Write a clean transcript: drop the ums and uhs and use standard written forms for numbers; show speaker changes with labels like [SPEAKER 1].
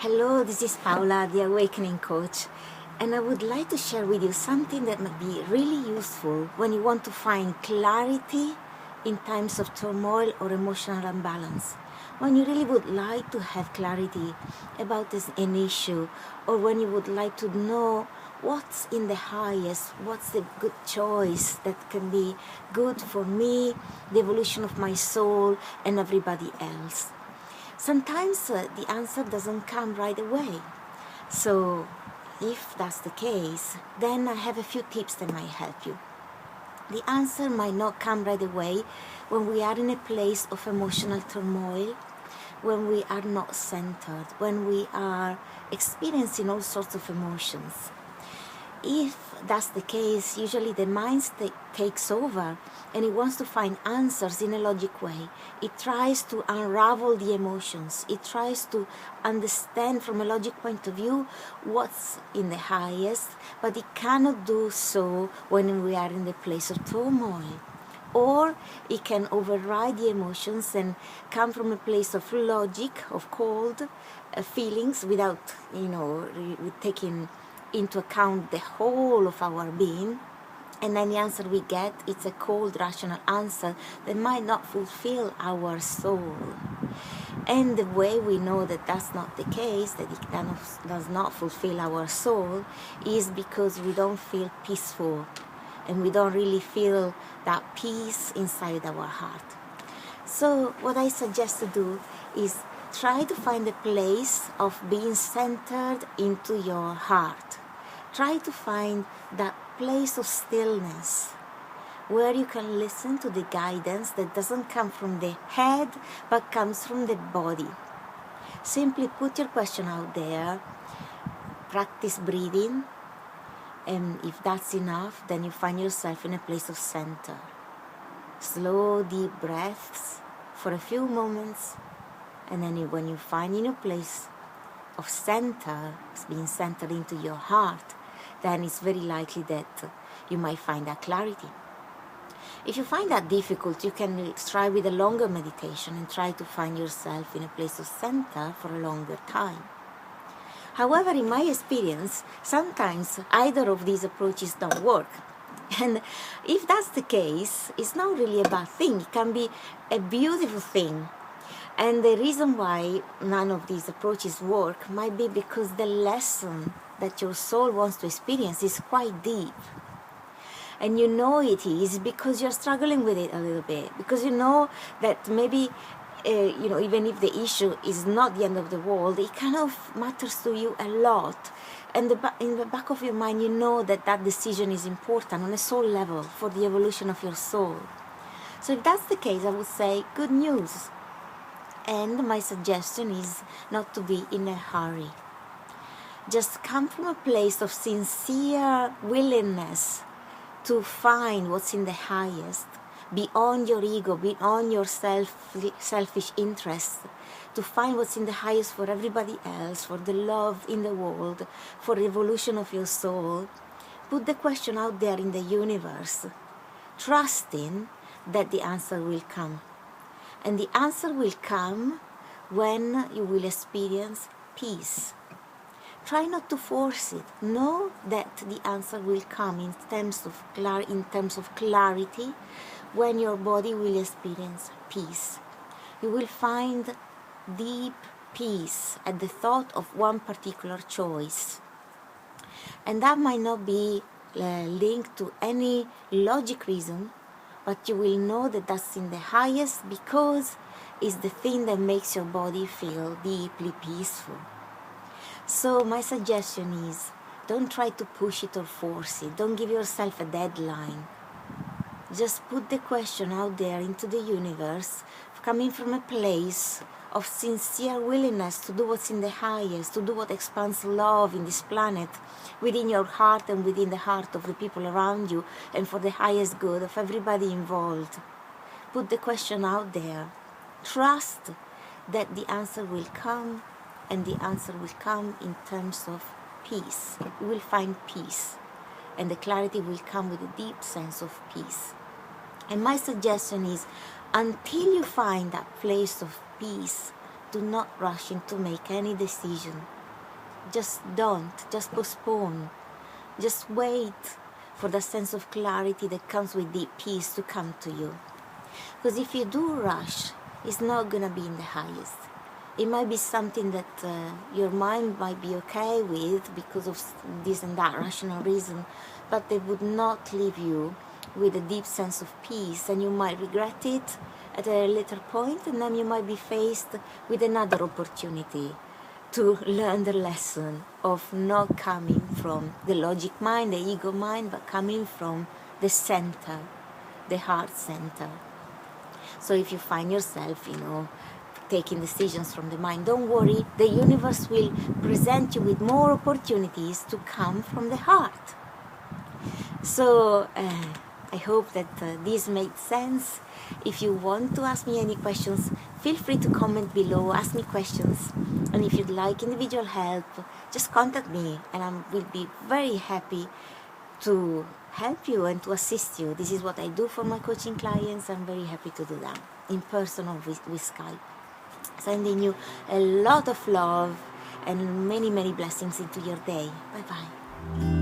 [SPEAKER 1] Hello, this is Paula, the Awakening Coach, and I would like to share with you something that might be really useful when you want to find clarity in times of turmoil or emotional imbalance. When you really would like to have clarity about an issue, or when you would like to know what's in the highest, what's the good choice that can be good for me, the evolution of my soul, and everybody else. Sometimes the answer doesn't come right away. So if that's the case, then I have a few tips that might help you. The answer might not come right away when we are in a place of emotional turmoil, when we are not centered, when we are experiencing all sorts of emotions. If that's the case, usually the mind takes over and it wants to find answers in a logic way. It tries to unravel the emotions. It tries to understand from a logic point of view what's in the highest, but it cannot do so when we are in the place of turmoil. Or it can override the emotions and come from a place of logic, of cold feelings without, taking into account the whole of our being, and then the answer we get, it's a cold rational answer that might not fulfill our soul. And the way we know that that's not the case, that it does not fulfill our soul, is because we don't feel peaceful and we don't really feel that peace inside our heart. So what I suggest to do is try to find a place of being centered into your heart. Try to find that place of stillness where you can listen to the guidance that doesn't come from the head but comes from the body. Simply put your question out there, practice breathing, and if that's enough, then you find yourself in a place of center. Slow, deep breaths for a few moments, and then when you find in a place of center, being centered into your heart, then it's very likely that you might find that clarity. If you find that difficult, you can try with a longer meditation and try to find yourself in a place of center for a longer time. However, in my experience, sometimes either of these approaches don't work. And if that's the case, it's not really a bad thing. It can be a beautiful thing. And the reason why none of these approaches work might be because the lesson that your soul wants to experience is quite deep. And you know it is because you're struggling with it a little bit. Because you know that maybe, even if the issue is not the end of the world, it kind of matters to you a lot. And in the back of your mind, you know that decision is important on a soul level for the evolution of your soul. So if that's the case, I would say good news. And my suggestion is not to be in a hurry. Just come from a place of sincere willingness to find what's in the highest, beyond your ego, beyond your selfish interests, to find what's in the highest for everybody else, for the love in the world, for the evolution of your soul. Put the question out there in the universe, trusting that the answer will come. And the answer will come when you will experience peace. Try not to force it. Know that the answer will come in terms of clarity when your body will experience peace. You will find deep peace at the thought of one particular choice. And that might not be linked to any logic reason, but you will know that that's in the highest because it's the thing that makes your body feel deeply peaceful. So my suggestion is, don't try to push it or force it. Don't give yourself a deadline. Just put the question out there into the universe, coming from a place of sincere willingness to do what's in the highest, to do what expands love in this planet, within your heart and within the heart of the people around you, and for the highest good of everybody involved. Put the question out there. Trust that the answer will come, and the answer will come in terms of peace. You will find peace, and the clarity will come with a deep sense of peace. And my suggestion is, until you find that place of peace, do not rush into make any decision. Just don't. Just postpone. Just wait for the sense of clarity that comes with deep peace to come to you. Because if you do rush, it's not going to be in the highest. It might be something that your mind might be okay with because of this and that rational reason, but they would not leave you with a deep sense of peace, and you might regret it at a later point, and then you might be faced with another opportunity to learn the lesson of not coming from the logic mind, the ego mind, but coming from the center, the heart center. So if you find yourself, taking decisions from the mind, don't worry, the universe will present you with more opportunities to come from the heart. So I hope that this made sense. If you want to ask me any questions, feel free to comment below, ask me questions. And if you'd like individual help, just contact me, and I will be very happy to help you and to assist you. This is what I do for my coaching clients. I'm very happy to do that, in person or with Skype. Sending you a lot of love and many, many blessings into your day. Bye-bye.